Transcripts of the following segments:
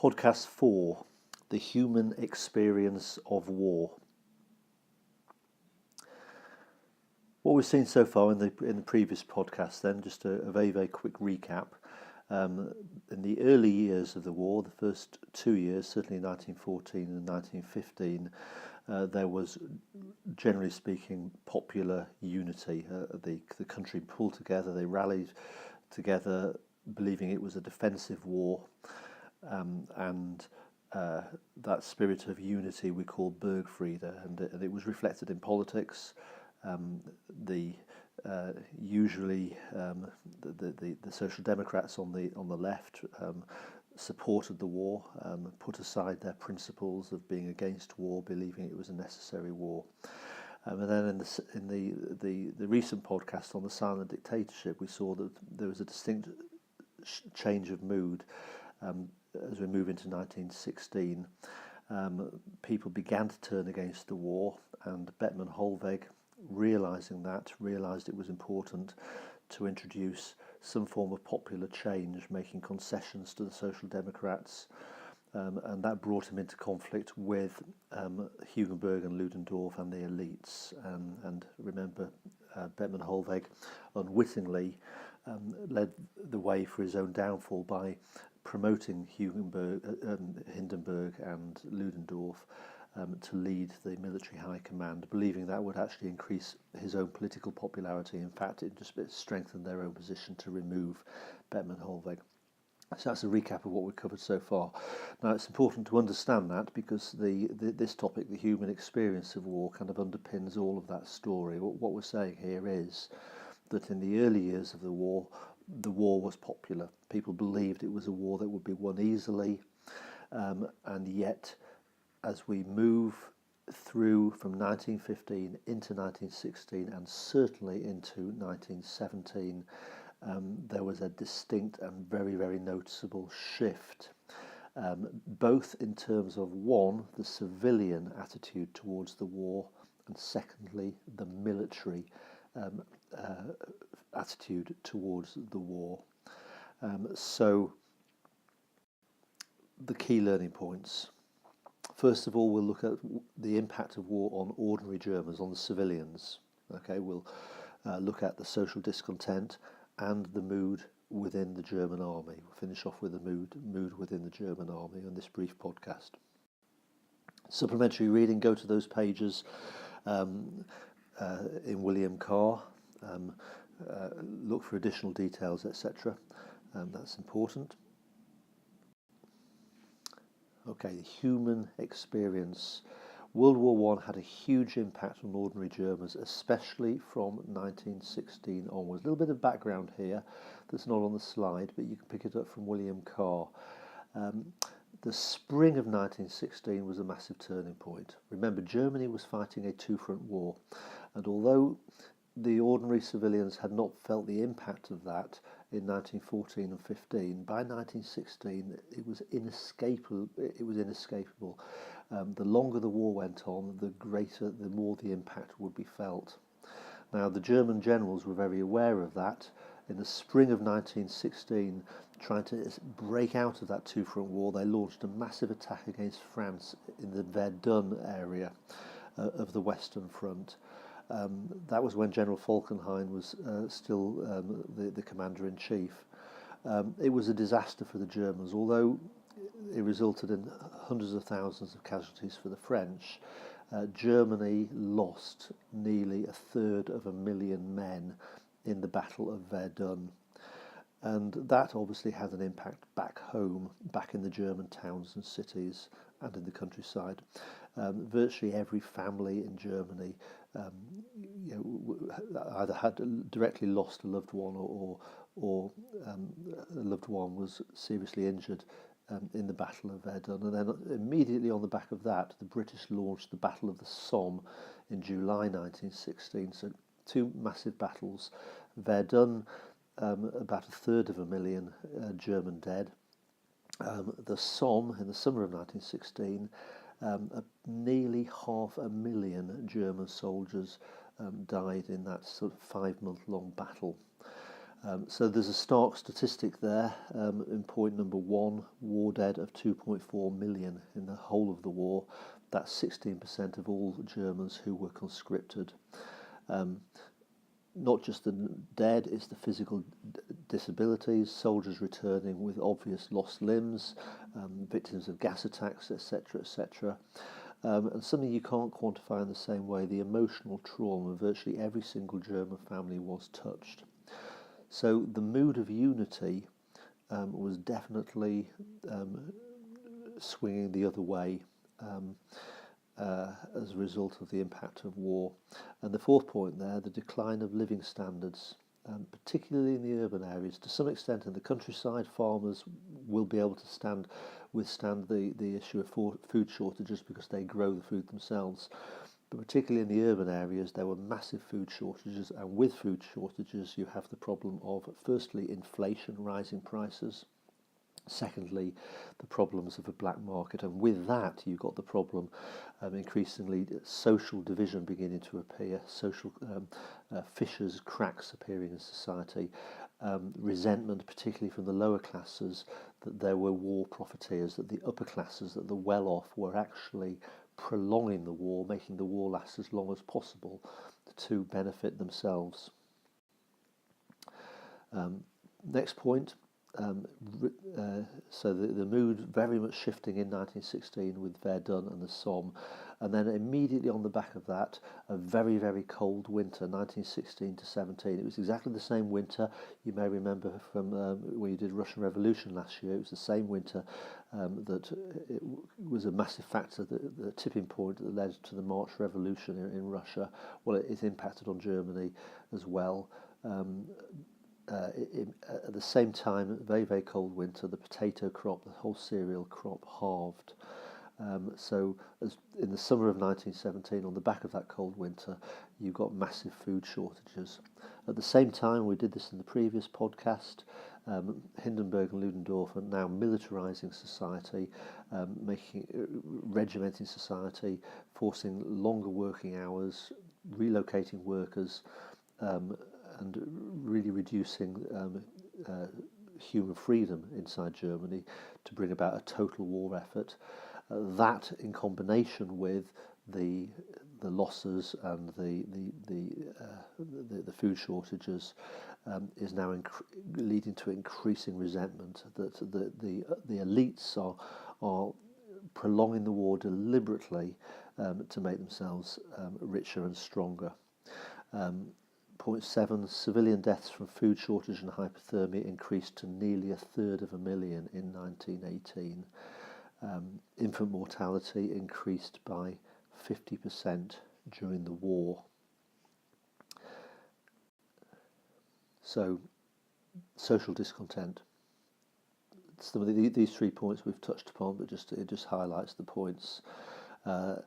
Podcast 4, The Human Experience of War. What we've seen so far in the previous podcast, then, just a very quick recap. In the early years of the war, the first 2 years, certainly 1914 and 1915, there was, generally speaking, popular unity. The country pulled together, they rallied together, believing it was a defensive war, and that spirit of unity we call Bergfriede, and it was reflected in politics. Usually the Social Democrats on the left supported the war, put aside their principles of being against war, believing it was a necessary war. And then in the recent podcast on the silent dictatorship, we saw that there was a distinct change of mood as we move into 1916. People began to turn against the war, and Bettman Hollweg, realised it was important to introduce some form of popular change, making concessions to the Social Democrats, and that brought him into conflict with Hugenberg and Ludendorff and the elites. And remember, Bettman Hollweg unwittingly led the way for his own downfall by promoting Hindenburg and Ludendorff to lead the military high command, believing that would actually increase his own political popularity. In fact, it just strengthened their own position to remove Bettman Hollweg. So that's a recap of what we've covered so far. Now, it's important to understand that because this topic, the human experience of war, kind of underpins all of that story. What we're saying here is that in the early years of the war was popular. People believed it was a war that would be won easily, and yet as we move through from 1915 into 1916 and certainly into 1917, there was a distinct and very noticeable shift, both in terms of, one, the civilian attitude towards the war, and secondly, the military attitude towards the war. So the key learning points. First of all, we'll look at the impact of war on ordinary Germans, on the civilians. Okay, we'll look at the social discontent and the mood within the German army. We'll finish off with the mood within the German army in this brief podcast. Supplementary reading, go to those pages in William Carr. Look for additional details, etc. That's important. Okay, the human experience. World War I had a huge impact on ordinary Germans, especially from 1916 onwards. A little bit of background here that's not on the slide, but you can pick it up from William Carr. The spring of 1916 was a massive turning point. Remember, Germany was fighting a two-front war, and although the ordinary civilians had not felt the impact of that in 1914 and 15. By 1916, it was inescapable. The longer the war went on, the more the impact would be felt. Now, the German generals were very aware of that. In the spring of 1916, trying to break out of that two-front war, they launched a massive attack against France in the Verdun area of the Western Front. That was when General Falkenhayn was still the commander-in-chief. It was a disaster for the Germans. Although it resulted in hundreds of thousands of casualties for the French, Germany lost nearly 1,300,000 men in the Battle of Verdun. And that obviously had an impact back home, back in the German towns and cities and in the countryside. Virtually every family in Germany either had directly lost a loved one or a loved one was seriously injured in the Battle of Verdun. And then immediately on the back of that, the British launched the Battle of the Somme in July 1916. So two massive battles. Verdun, about 1,300,000 German dead. The Somme, in the summer of 1916, nearly 500,000 German soldiers died in that sort of 5-month-long battle. So there's a stark statistic there in point number 1, war dead of 2.4 million in the whole of the war. That's 16% of all Germans who were conscripted. Not just the dead, it's the physical disabilities, soldiers returning with obvious lost limbs, victims of gas attacks, etc., etc. And something you can't quantify in the same way, the emotional trauma. Virtually every single German family was touched. So the mood of unity was definitely swinging the other way as a result of the impact of war. And the fourth point there, the decline of living standards, particularly in the urban areas. To some extent in the countryside, farmers will be able to withstand the issue of food shortages because they grow the food themselves. But particularly in the urban areas, there were massive food shortages, and with food shortages you have the problem of, firstly, inflation, rising prices. Secondly, the problems of a black market, and with that you've got the problem increasingly social division beginning to appear, social fissures, cracks appearing in society, resentment particularly from the lower classes that there were war profiteers, that the upper classes, that the well-off were actually prolonging the war, making the war last as long as possible to benefit themselves. Next point. So the mood very much shifting in 1916 with Verdun and the Somme, and then immediately on the back of that, a very, very cold winter, 1916 to 17. It was exactly the same winter. You may remember from when you did Russian Revolution last year. It was the same winter that it was a massive factor, the tipping point that led to the March Revolution in Russia. Well, it impacted on Germany as well. At the same time, very, very cold winter, the potato crop, the whole cereal crop halved. So as in the summer of 1917, on the back of that cold winter, you got massive food shortages. At the same time, we did this in the previous podcast, Hindenburg and Ludendorff are now militarising society, regimenting society, forcing longer working hours, relocating workers, and really reducing human freedom inside Germany to bring about a total war effort. That, in combination with the losses and the food shortages, is now leading to increasing resentment. That the elites are prolonging the war deliberately to make themselves richer and stronger. Point 7, civilian deaths from food shortage and hypothermia increased to nearly 1/3 in 1918. Infant mortality increased by 50% during the war. So, social discontent. Some of these 3 points we've touched upon, but it just highlights the points. The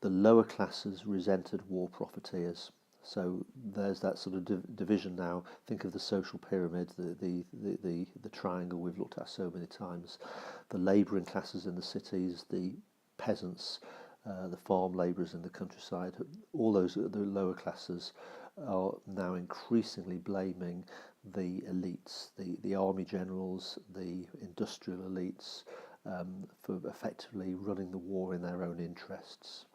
lower classes resented war profiteers. So there's that sort of division now. Think of the social pyramid, the triangle we've looked at so many times. The labouring classes in the cities, the peasants, the farm labourers in the countryside, all those, the lower classes, are now increasingly blaming the elites, the army generals, the industrial elites, for effectively running the war in their own interests.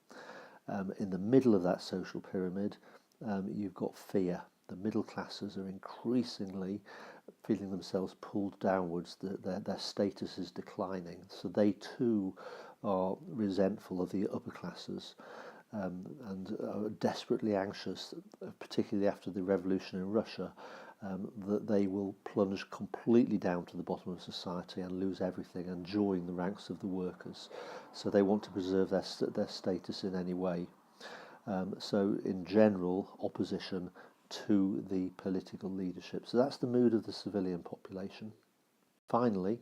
In the middle of that social pyramid, you've got fear. The middle classes are increasingly feeling themselves pulled downwards. Their status is declining, so they too are resentful of the upper classes, and are desperately anxious, particularly after the revolution in Russia, that they will plunge completely down to the bottom of society and lose everything and join the ranks of the workers. So they want to preserve their status in any way. So in general, opposition to the political leadership. So that's the mood of the civilian population. Finally,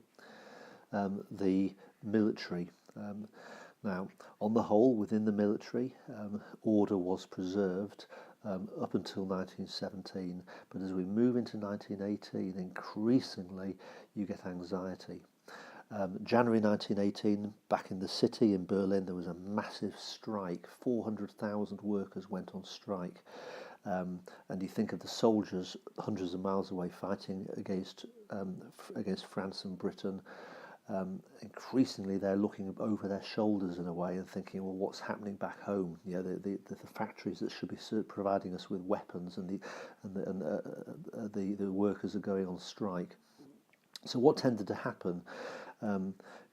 the military. Now, on the whole, within the military, order was preserved up until 1917, but as we move into 1918, increasingly you get anxiety. January 1918, back in the city in Berlin, there was a massive strike. 400,000 workers went on strike. And you think of the soldiers hundreds of miles away fighting against France and Britain. Increasingly, they're looking over their shoulders in a way and thinking, well, what's happening back home? You know, the factories that should be providing us with weapons, and the workers are going on strike. So what tended to happen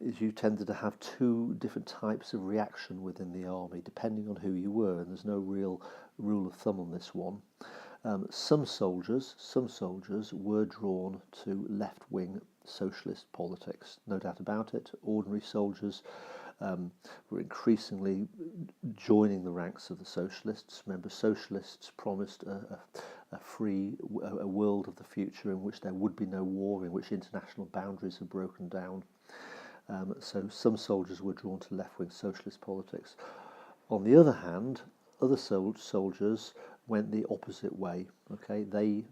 is you tended to have two different types of reaction within the army, depending on who you were, and there's no real rule of thumb on this one. Some soldiers were drawn to left-wing socialist politics, no doubt about it. Ordinary soldiers were increasingly joining the ranks of the socialists. Remember, socialists promised a free world of the future in which there would be no war, in which international boundaries are broken down. So some soldiers were drawn to left-wing socialist politics. On the other hand, other soldiers went the opposite way. Okay, they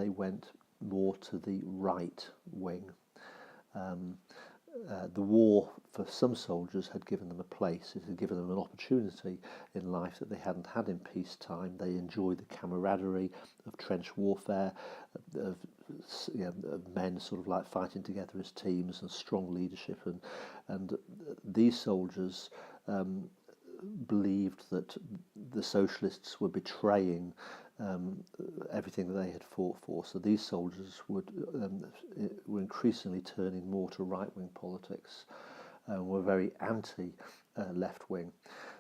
went more to the right wing. The war for some soldiers had given them a place. It had given them an opportunity in life that they hadn't had in peacetime. They enjoyed the camaraderie of trench warfare, of men sort of like fighting together as teams, and strong leadership. And these soldiers believed that the socialists were betraying everything that they had fought for. So these soldiers were increasingly turning more to right-wing politics, were very anti-left-wing.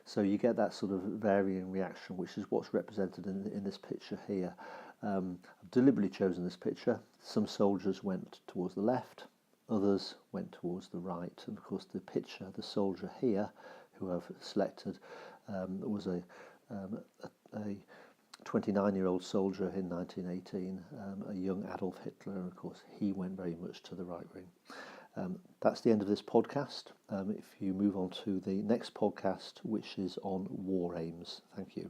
So you get that sort of varying reaction, which is what's represented in this picture here. I've deliberately chosen this picture. Some soldiers went towards the left, others went towards the right. And of course the soldier here, who I've selected, was a 29-year-old soldier in 1918, a young Adolf Hitler, and of course he went very much to the right wing. That's the end of this podcast. If you move on to the next podcast, which is on war aims. Thank you.